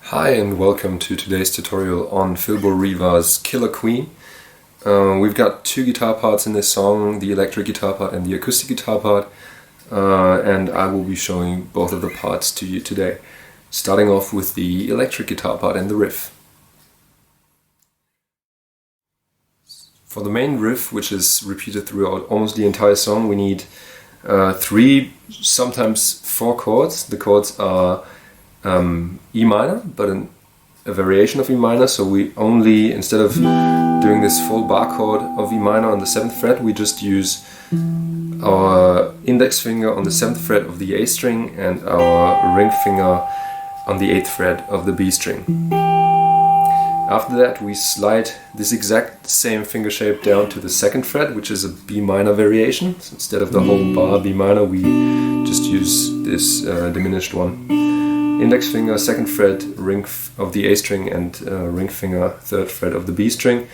Hi and welcome to today's tutorial on Riva's Killer Queen. We've got two guitar parts in this song, the electric guitar part and the acoustic guitar part, and I will be showing both of the parts to you today, starting off with the electric guitar part and the riff. For the main riff, which is repeated throughout almost the entire song, we need 3, sometimes 4 chords. The chords are E minor, but a variation of E minor, so we only, instead of doing this full bar chord of E minor on the 7th fret, we just use our index finger on the 7th fret of the A string and our ring finger on the 8th fret of the B string. After that we slide this exact same finger shape down to the 2nd fret, which is a B minor variation. So instead of the whole bar B minor, we just use this diminished one. Index finger, 2nd fret, ring of the A string, and ring finger, 3rd fret of the B string.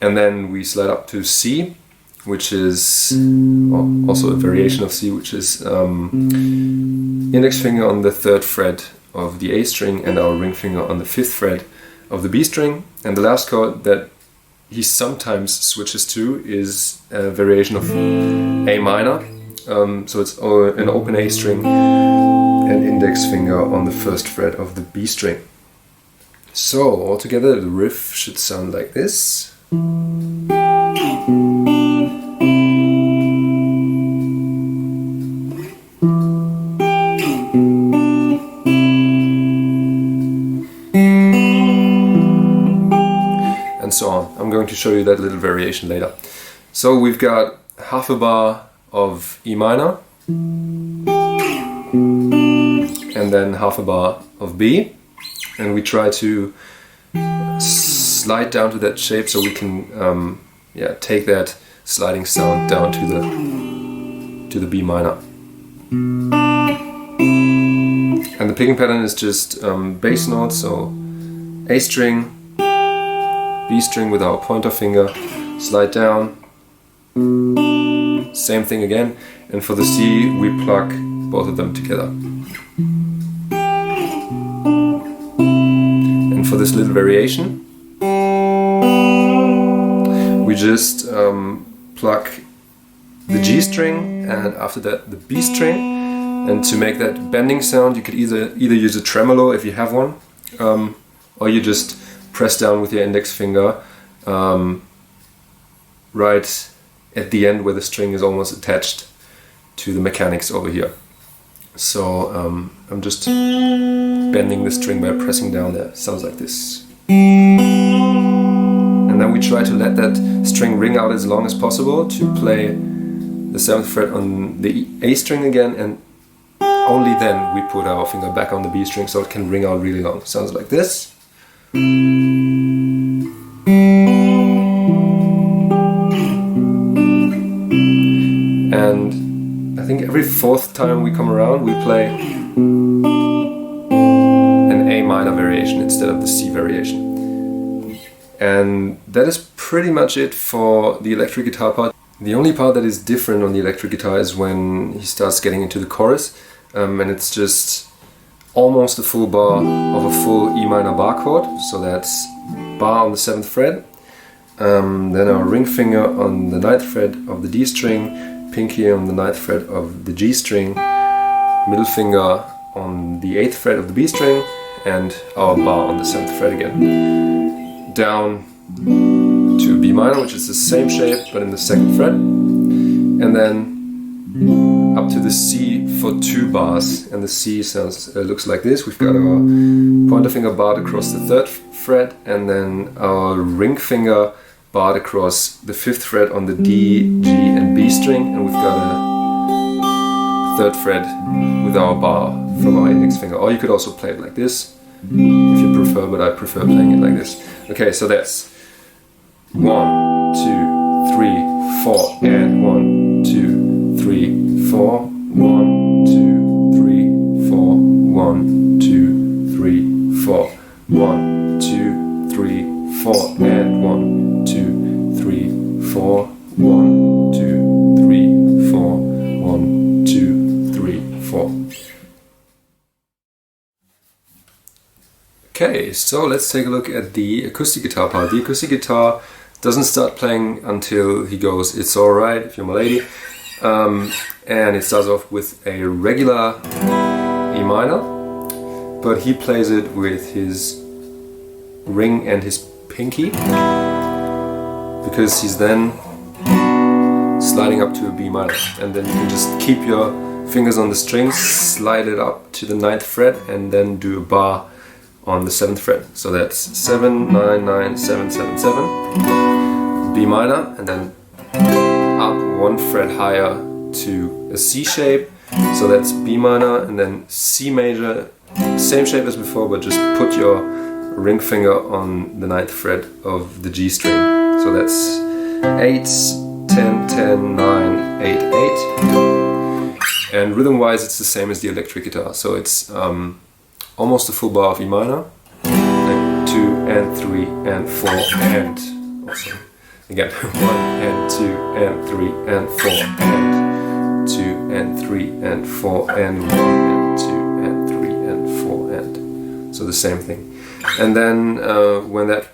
And then we slide up to C, which is also a variation of C, which is index finger on the 3rd fret of the A string and our ring finger on the 5th fret of the B string. And the last chord that he sometimes switches to is a variation of A minor. So it's an open A string and index finger on the 1st fret of the B string. So altogether the riff should sound like this. And so on. I'm going to show you that little variation later. So we've got half a bar of E minor, and then half a bar of B, and we try to slide down to that shape so we can take that sliding sound down to the B minor. And the picking pattern is just bass notes, so A string, B string with our pointer finger, slide down, same thing again, and for the C we pluck both of them together. And for this little variation, we just pluck the G string and after that the B string. And to make that bending sound, you could either use a tremolo if you have one, or you just press down with your index finger right at the end where the string is almost attached to the mechanics over here. So I'm just bending the string by pressing down there. Sounds like this. And then we try to let that string ring out as long as possible to play the 7th fret on the A string again, and only then we put our finger back on the B string so it can ring out really long. Sounds like this. And I think every 4th time we come around we play an A minor variation instead of the C variation. And that is pretty much it for the electric guitar part. The only part that is different on the electric guitar is when he starts getting into the chorus, and it's just almost a full bar of a full E minor bar chord, so that's bar on the 7th fret, then our ring finger on the 9th fret of the D string, pinky on the 9th fret of the G string, middle finger on the 8th fret of the B string and our bar on the 7th fret again. Down to B minor, which is the same shape but in the 2nd fret, and then up to the C for 2 bars, and the C sounds looks like this. We've got our pointer finger barred across the 3rd fret, and then our ring finger barred across the 5th fret on the D, G and B string, and we've got a 3rd fret with our bar from our index finger. Or you could also play it like this if you prefer, but I prefer playing it like this. Okay, so that's 1, 2, 3, 4, and 1, 2, 3, 4, 1, 2, 3, 4, 1, 2, 3, 4, 1, 2, 3, 4, and 1, 2, 3, 4, 1, 2, 3, 4, 1, 2, 3, 4. Okay, so let's take a look at the acoustic guitar part. The acoustic guitar doesn't start playing until he goes "It's Alright If You're My Lady," and it starts off with a regular E minor, but he plays it with his ring and his pinky, because he's then sliding up to a B minor, and then you can just keep your fingers on the strings, slide it up to the 9th fret, and then do a bar on the 7th fret. So that's 7, 9, 9, 7, 7, 7, B minor, and then up 1 fret higher to a C shape. So that's B minor, and then C major, same shape as before, but just put your ring finger on the 9th fret of the G string. So that's 8, 10, 10, 9, 8, 8. And rhythm wise it's the same as the electric guitar. So it's almost a full bar of E minor, like 2 and 3 and 4 and also again 1 and 2 and 3 and 4 and 2 and 3 and 4 and 1 and 2 and 3 and 4 and so the same thing. And then when that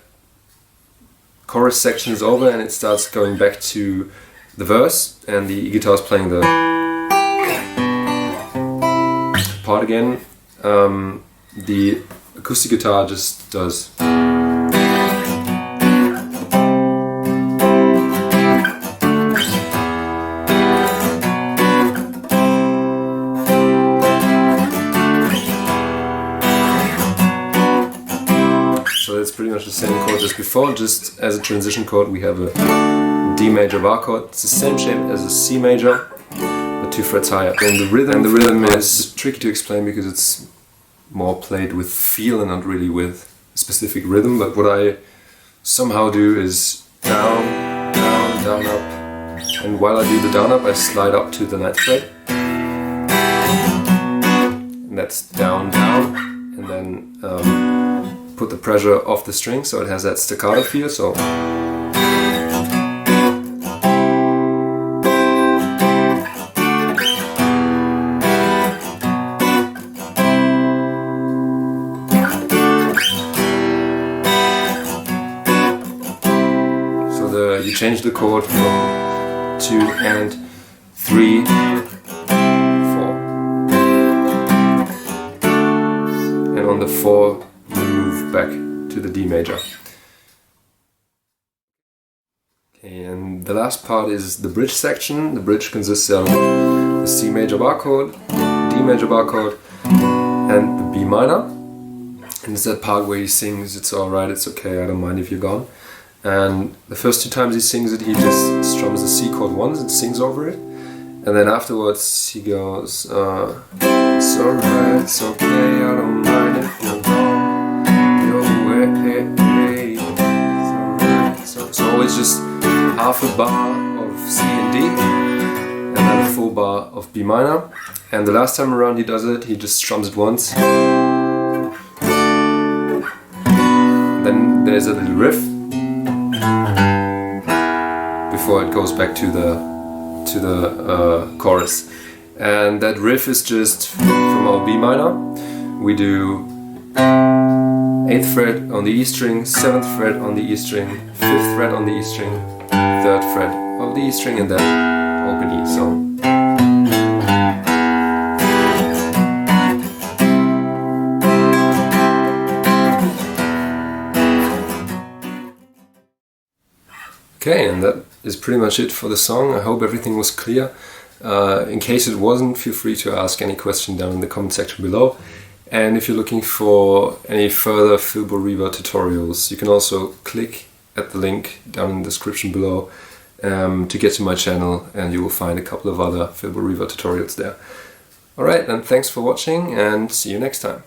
chorus section is over and it starts going back to the verse and the guitar is playing the part again, the acoustic guitar just does. So that's pretty much the same chord as before, just as a transition chord we have a D major bar chord. It's the same shape as a C major, but 2 frets higher. And the rhythm is tricky to explain because it's more played with feel and not really with a specific rhythm, but what I somehow do is down, down, down, up, and while I do the down up I slide up to the 9th fret, and that's down, down, and then put the pressure off the string so it has that staccato feel. So you change the chord from 2 and 3, 4, and on the 4 you move back to the D major. Okay, and the last part is the bridge section. The bridge consists of the C major bar chord, D major bar chord, and the B minor. And it's that part where he sings "It's alright, it's okay, I don't mind if you're gone." And the first 2 times he sings it, he just strums the C chord once and sings over it. And then afterwards he goes, "It's alright, it's okay, I don't mind if you're gone. Your way, it's alright." So it's always just half a bar of C and D, and then a full bar of B minor. And the last time around he does it, he just strums it once. Then there's a little riff before it goes back to the chorus, and that riff is just from our B minor. We do 8th fret on the E string, 7th fret on the E string, 5th fret on the E string, 3rd fret of the E string, and then open E. So Okay, and that is pretty much it for the song. I hope everything was clear. In case it wasn't, feel free to ask any question down in the comment section below. And if you're looking for any further Filbo Riva tutorials, you can also click at the link down in the description below to get to my channel, and you will find a couple of other Filbo Riva tutorials there. Alright, then thanks for watching and see you next time.